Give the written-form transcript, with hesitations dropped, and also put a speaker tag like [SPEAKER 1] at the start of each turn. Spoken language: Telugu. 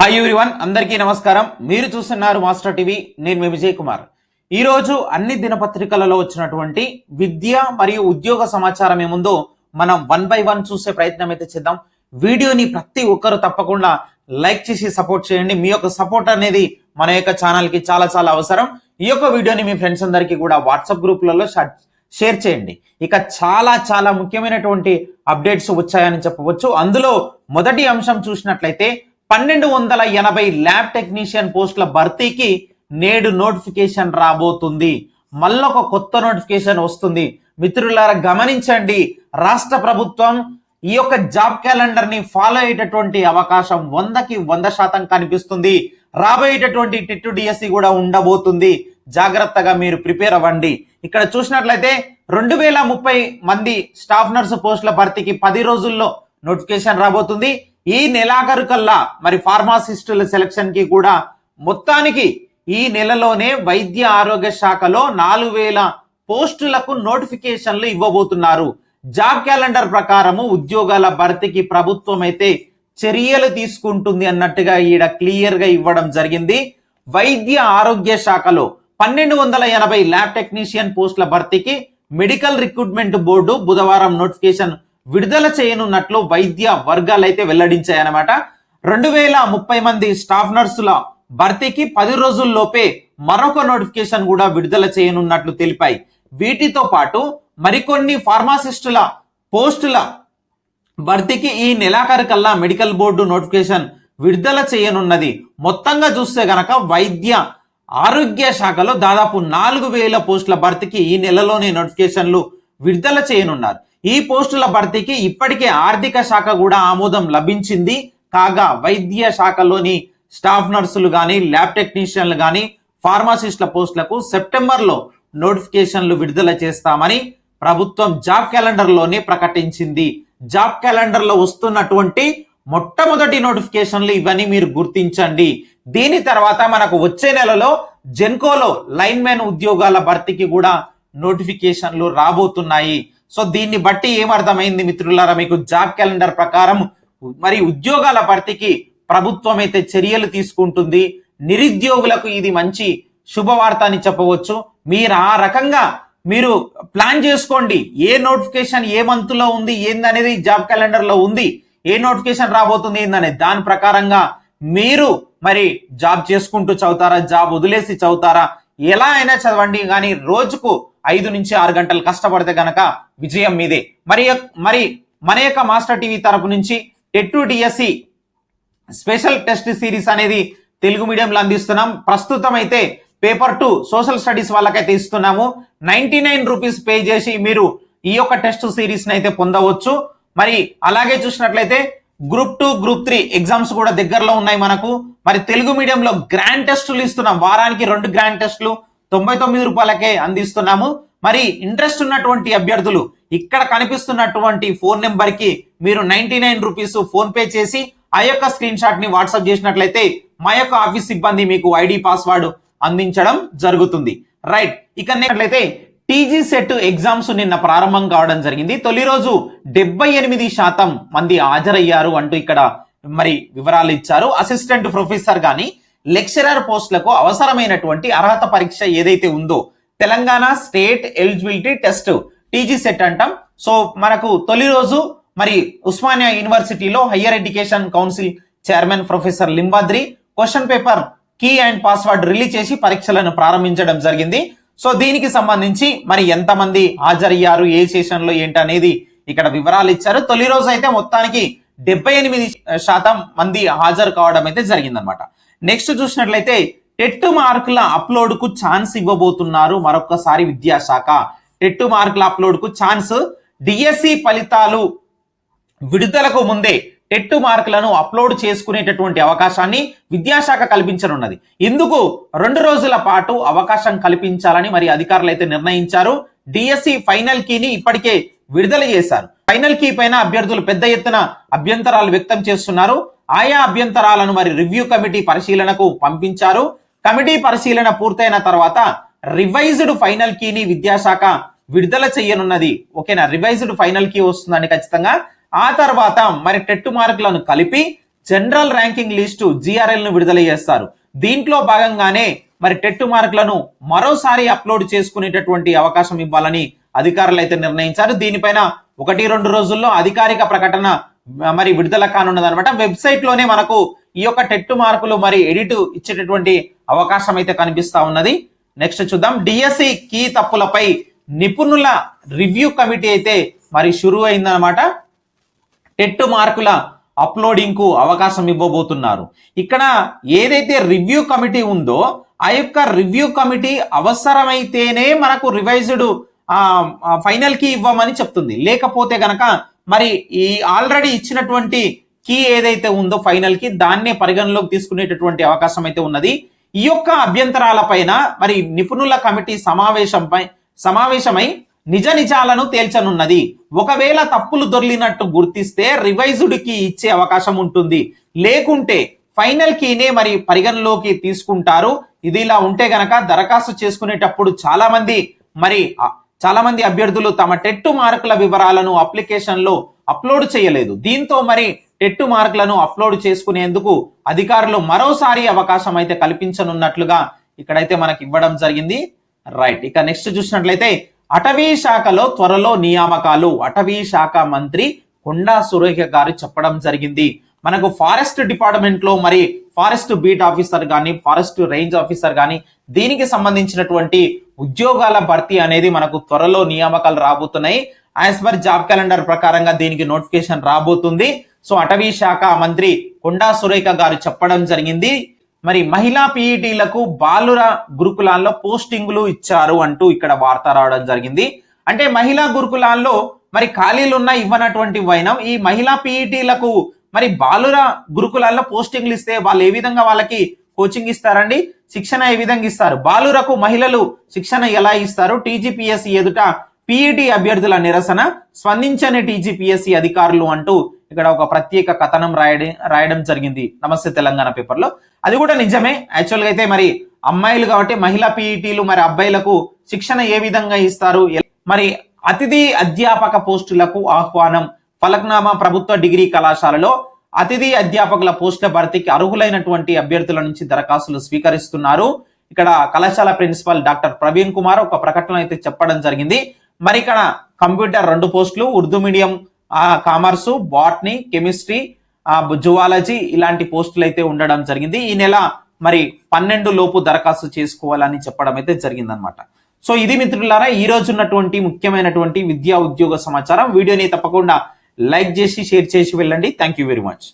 [SPEAKER 1] హాయ్ ఎవ్రీవన్, అందరికీ నమస్కారం. మీరు చూస్తున్నారు మాస్టర్ టీవీ. నేను మీ విజయ్ కుమార్. ఈ రోజు అన్ని దినపత్రికలలో వచ్చినటువంటి విద్య మరియు ఉద్యోగ సమాచారం ఏముందో మనం వన్ బై వన్ చూసే ప్రయత్నం అయితే చేద్దాం. వీడియోని ప్రతి ఒక్కరు తప్పకుండా లైక్ చేసి సపోర్ట్ చేయండి. మీ యొక్క సపోర్ట్ అనేది మన యొక్క ఛానల్ కి చాలా చాలా అవసరం. ఈ యొక్క వీడియోని మీ ఫ్రెండ్స్ అందరికీ కూడా వాట్సాప్ గ్రూప్లలో షేర్ చేయండి. ఇక చాలా చాలా ముఖ్యమైనటువంటి అప్డేట్స్ వచ్చాయని చెప్పవచ్చు. అందులో మొదటి అంశం చూసినట్లయితే 1280 ల్యాబ్ టెక్నీషియన్ పోస్టుల భర్తీకి నేడు నోటిఫికేషన్ రాబోతుంది. మళ్ళొక కొత్త నోటిఫికేషన్ వస్తుంది. మిత్రులారా గమనించండి, రాష్ట్ర ప్రభుత్వం ఈ యొక్క జాబ్ క్యాలెండర్ ని ఫాలో అయ్యేటటువంటి అవకాశం 100కి 100% కనిపిస్తుంది. రాబోయేటటువంటి టెట్ డిఎస్సి కూడా ఉండబోతుంది. జాగ్రత్తగా మీరు ప్రిపేర్ అవ్వండి. ఇక్కడ చూసినట్లయితే 2030 మంది స్టాఫ్ నర్సు పోస్టుల భర్తీకి 10 రోజుల్లో నోటిఫికేషన్ రాబోతుంది. ఈ నెలాఖరు కల్లా మరి ఫార్మాసిస్టుల సెలక్షన్ కి కూడా మొత్తానికి ఈ నెలలోనే వైద్య ఆరోగ్య శాఖలో 4000 పోస్టులకు నోటిఫికేషన్లు ఇవ్వబోతున్నారు. జాబ్ క్యాలెండర్ ప్రకారము ఉద్యోగాల భర్తీకి ప్రభుత్వం అయితే చర్యలు తీసుకుంటుంది అన్నట్టుగా ఈడ క్లియర్ గా ఇవ్వడం జరిగింది. వైద్య ఆరోగ్య శాఖలో 1280 ల్యాబ్ టెక్నీషియన్ పోస్టుల భర్తీకి మెడికల్ రిక్రూట్మెంట్ బోర్డు బుధవారం నోటిఫికేషన్ విడుదల చేయనున్నట్లు వైద్య వర్గాలు అయితే వెల్లడించాయన్నమాట. 2030 మంది స్టాఫ్ నర్సుల భర్తీకి 10 రోజుల్లోపే మరొక నోటిఫికేషన్ కూడా విడుదల చేయనున్నట్లు తెలిపాయి. వీటితో పాటు మరికొన్ని ఫార్మాసిస్టుల పోస్టుల భర్తీకి ఈ నెలాఖరు కల్లా మెడికల్ బోర్డు నోటిఫికేషన్ విడుదల చేయనున్నది. మొత్తంగా చూస్తే గనక వైద్య ఆరోగ్య శాఖలో దాదాపు 4000 పోస్టుల భర్తీకి ఈ నెలలోనే నోటిఫికేషన్లు విడుదల చేయనున్నారు. ఈ పోస్టుల భర్తీకి ఇప్పటికే ఆర్థిక శాఖ కూడా ఆమోదం లభించింది. కాగా వైద్య శాఖలోని స్టాఫ్ నర్సులు కానీ ల్యాబ్ టెక్నీషియన్లు కానీ ఫార్మాసిస్టుల పోస్టులకు సెప్టెంబర్లో నోటిఫికేషన్లు విడుదల చేస్తామని ప్రభుత్వం జాబ్ క్యాలెండర్ లోనే ప్రకటించింది. జాబ్ క్యాలెండర్ లో వస్తున్నటువంటి మొట్టమొదటి నోటిఫికేషన్లు ఇవన్నీ మీరు గుర్తించండి. దీని తర్వాత మనకు వచ్చే నెలలో జెన్కోలో లైన్ మ్యాన్ ఉద్యోగాల భర్తీకి కూడా నోటిఫికేషన్లు రాబోతున్నాయి. సో దీన్ని బట్టి ఏమర్థమైంది మిత్రులారా, మీకు జాబ్ క్యాలెండర్ ప్రకారం మరి ఉద్యోగాల భర్తీకి ప్రభుత్వం అయితే చర్యలు తీసుకుంటుంది. నిరుద్యోగులకు ఇది మంచి శుభవార్త అని చెప్పవచ్చు. మీరు ఆ రకంగా మీరు ప్లాన్ చేసుకోండి. ఏ నోటిఫికేషన్ ఏ మంత్ లో ఉంది ఏందనేది జాబ్ క్యాలెండర్ లో ఉంది. ఏ నోటిఫికేషన్ రాబోతుంది ఏందనేది దాని ప్రకారంగా మీరు మరి జాబ్ చేసుకుంటూ చదువుతారా, జాబ్ వదిలేసి చదువుతారా, ఎలా అయినా చదవండి. కానీ రోజుకు 5 నుంచి 6 గంటలు కష్టపడితే గనక విజయం మీదే. మరి మన యొక్క మాస్టర్ టీవీ తరపు నుంచి TET DSC special test series అనేది తెలుగు మీడియంలో అందిస్తున్నాం. ప్రస్తుతం అయితే పేపర్ 2 సోషల్ స్టడీస్ వాళ్ళకైతే ఇస్తున్నాము. 99 రూపీస్ పే చేసి మీరు ఈ యొక్క టెస్ట్ సిరీస్ అయితే పొందవచ్చు. మరి అలాగే చూసినట్లయితే గ్రూప్ 2 గ్రూప్ 3 ఎగ్జామ్స్ కూడా దగ్గరలో ఉన్నాయి మనకు. మరి తెలుగు మీడియంలో గ్రాండ్ టెస్టులు ఇస్తున్నాం. వారానికి 2 గ్రాండ్ టెస్టులు 99 రూపాయలకే అందిస్తున్నాము. మరి ఇంట్రెస్ట్ ఉన్నటువంటి అభ్యర్థులు ఇక్కడ కనిపిస్తున్నటువంటి ఫోన్ నెంబర్ కి మీరు 99 రూపీస్ ఫోన్ పే చేసి ఆ యొక్క స్క్రీన్ షాట్ ని వాట్సాప్ చేసినట్లయితే మా యొక్క ఆఫీస్ సిబ్బంది మీకు ఐడి పాస్వర్డ్ అందించడం జరుగుతుంది. రైట్, ఇక నెక్స్ట్ టీజీ సెట్ ఎగ్జామ్స్ నిన్న ప్రారంభం కావడం జరిగింది. తొలి రోజు 78% మంది హాజరయ్యారు అంటూ ఇక్కడ మరి వివరాలు ఇచ్చారు. అసిస్టెంట్ ప్రొఫెసర్ గాని లెక్చరర్ పోస్టులకు అవసరమైనటువంటి అర్హత పరీక్ష ఏదైతే ఉందో Telangana state eligibility test TG SET అంటాం. సో మనకు తొలి రోజు మరి ఉస్మానియా యూనివర్సిటీలో higher education council chairman professor Limbadri question paper key and password release చేసి పరీక్షలను ప్రారంభించడం జరిగింది. సో దీనికి సంబంధించి మరి ఎంతమంది హాజరయ్యారు, ఏ సెషన్ లో ఏంటనేది ఇక్కడ వివరాలు ఇచ్చారు. తొలి రోజు అయితే మొత్తానికి 78% మంది హాజరు కావడం అయితే జరిగిందనమాట. నెక్స్ట్ చూసినట్లయితే టెట్ మార్కుల అప్లోడ్ కు ఛాన్స్ ఇవ్వబోతున్నారు మరొకసారి విద్యాశాఖ. టెట్ మార్కుల అప్లోడ్ కు ఛాన్స్ డిఎస్సి ఫలితాలు విడుదలకు ముందే టెట్ మార్కులను అప్లోడ్ చేసుకునేటటువంటి అవకాశాన్ని విద్యాశాఖ కల్పించనున్నది. ఇందుకు 2 రోజుల పాటు అవకాశం కల్పించాలని మరి అధికారులు అయితే నిర్ణయించారు. డిఎస్సి ఫైనల్ కీని ఇప్పటికే విడుదల చేశారు. ఫైనల్ కీ పైన అభ్యర్థులు పెద్ద ఎత్తున అభ్యంతరాలు వ్యక్తం చేస్తున్నారు. ఆయా అభ్యంతరాలను మరి రివ్యూ కమిటీ పరిశీలనకు పంపించారు. కమిటీ పరిశీలన పూర్తయిన తర్వాత రివైజ్డ్ ఫైనల్ కీని విద్యాశాఖ విడుదల చేయనున్నది. ఓకేనా, రివైజ్డ్ ఫైనల్ కీ వస్తుందండి ఖచ్చితంగా. ఆ తర్వాత మరి టెట్ మార్కులను కలిపి జనరల్ ర్యాంకింగ్ లిస్టు GRL ను విడుదల చేస్తారు. దీంట్లో భాగంగానే మరి టెట్ మార్కులను మరోసారి అప్లోడ్ చేసుకునేటటువంటి అవకాశం ఇవ్వాలని అధికారులు అయితే నిర్ణయించారు. దీనిపైన 1-2 రోజుల్లో అధికారిక ప్రకటన మరి విడుదల కానున్నదనమాట. వెబ్సైట్ లోనే మనకు ఈ యొక్క టెట్ మార్కులు మరి ఎడిట్ ఇచ్చేటటువంటి అవకాశం అయితే కనిపిస్తా ఉన్నది. నెక్స్ట్ చూద్దాం. డిఎస్సి కీ తప్పులపై నిపుణుల రివ్యూ కమిటీ అయితే మరి షురూ అయిందనమాట. టెట్ మార్కుల అప్లోడింగ్ కు అవకాశం ఇవ్వబోతున్నారు. ఇక్కడ ఏదైతే రివ్యూ కమిటీ ఉందో ఆ యొక్క రివ్యూ కమిటీ అవసరమైతేనే మనకు రివైజ్డ్ ఫైనల్ కి ఇవ్వమని చెప్తుంది. లేకపోతే గనక మరి ఈ ఆల్రెడీ ఇచ్చినటువంటి కీ ఏదైతే ఉందో ఫైనల్ కి దాన్నే పరిగణలోకి తీసుకునేటటువంటి అవకాశం అయితే ఉన్నది. ఈ యొక్క అభ్యంతరాల పైన మరి నిపుణుల కమిటీ సమావేశమై నిజ నిజాలను తేల్చనున్నది. ఒకవేళ తప్పులు దొర్లినట్టు గుర్తిస్తే రివైజ్డ్ కి ఇచ్చే అవకాశం ఉంటుంది. లేకుంటే ఫైనల్ కీనే మరి పరిగణలోకి తీసుకుంటారు. ఇది ఇలా ఉంటే గనక దరఖాస్తు చేసుకునేటప్పుడు చాలా మంది అభ్యర్థులు తమ టెట్ మార్కుల వివరాలను అప్లికేషన్ లో అప్లోడ్ చేయలేదు. దీంతో మరి టెట్ మార్కులను అప్లోడ్ చేసుకునేందుకు అధికారులు మరోసారి అవకాశం అయితే కల్పించనున్నట్లుగా ఇక్కడైతే మనకి ఇవ్వడం జరిగింది. రైట్. ఇక నెక్స్ట్ చూసినట్లయితే అటవీ శాఖలో త్వరలో నియామకాలు. అటవీ శాఖ మంత్రి కొండా సురేఖ గారు చెప్పడం జరిగింది. మనకు ఫారెస్ట్ డిపార్ట్మెంట్ లో మరి ఫారెస్ట్ బీట్ ఆఫీసర్ కానీ ఫారెస్ట్ రేంజ్ ఆఫీసర్ కానీ దీనికి సంబంధించినటువంటి ఉద్యోగాల భర్తీ అనేది మనకు త్వరలో నియామకాలు రాబోతున్నాయి. యాజ్ పర్ జాబ్ క్యాలెండర్ ప్రకారంగా దీనికి నోటిఫికేషన్ రాబోతుంది. సో అటవీ శాఖ మంత్రి కొండా సురేఖ గారు చెప్పడం జరిగింది. మరి మహిళా పీఈటీలకు బాలుర గురుకులాల్లో పోస్టింగులు ఇచ్చారు అంటూ ఇక్కడ వార్త రావడం జరిగింది. అంటే మహిళా గురుకులాల్లో మరి ఖాళీలున్న ఇవ్వనటువంటి వైనం ఈ మహిళా పీఈటీలకు మరి బాలుర గురుకులాల్లో పోస్టింగ్లు ఇస్తే వాళ్ళు ఏ విధంగా వాళ్ళకి కోచింగ్ ఇస్తారండి, శిక్షణ ఏ విధంగా ఇస్తారు, బాలురకు మహిళలు శిక్షణ ఎలా ఇస్తారు, టీజీపీఎస్సీ ఎదుట పీఈటీ అభ్యర్థుల నిరసన, స్పందించని టీజీపీఎస్సీ అధికారులు అంటూ ఇక్కడ ఒక ప్రత్యేక కథనం రాయడం జరిగింది నమస్తే తెలంగాణ పేపర్లో. అది కూడా నిజమే. యాక్చువల్గా అయితే మరి అమ్మాయిలు కాబట్టి మహిళా పీఈటీలు మరి అబ్బాయిలకు శిక్షణ ఏ విధంగా ఇస్తారు. మరి అతిథి అధ్యాపక పోస్టులకు ఆహ్వానం. ఫలక్నామా ప్రభుత్వ డిగ్రీ కళాశాలలో అతిథి అధ్యాపకుల పోస్టుల భర్తీకి అర్హులైనటువంటి అభ్యర్థుల నుంచి దరఖాస్తులు స్వీకరిస్తున్నారు. ఇక్కడ కళాశాల ప్రిన్సిపల్ డాక్టర్ ప్రవీణ్ కుమార్ ఒక ప్రకటన అయితే చెప్పడం జరిగింది. మరి ఇక్కడ కంప్యూటర్ 2 పోస్టులు, Urdu medium, commerce, botany, chemistry, zoology ఇలాంటి పోస్టులు అయితే ఉండడం జరిగింది. ఈ నెల మరి 12 లోపు దరఖాస్తు చేసుకోవాలని చెప్పడం అయితే జరిగిందనమాట. సో ఇది మిత్రులారా ఈ రోజు ఉన్నటువంటి ముఖ్యమైనటువంటి విద్యా ఉద్యోగ సమాచారం. వీడియోని తప్పకుండా లైక్ చేసి షేర్ చేసి వెళ్ళండి. Thank you very much.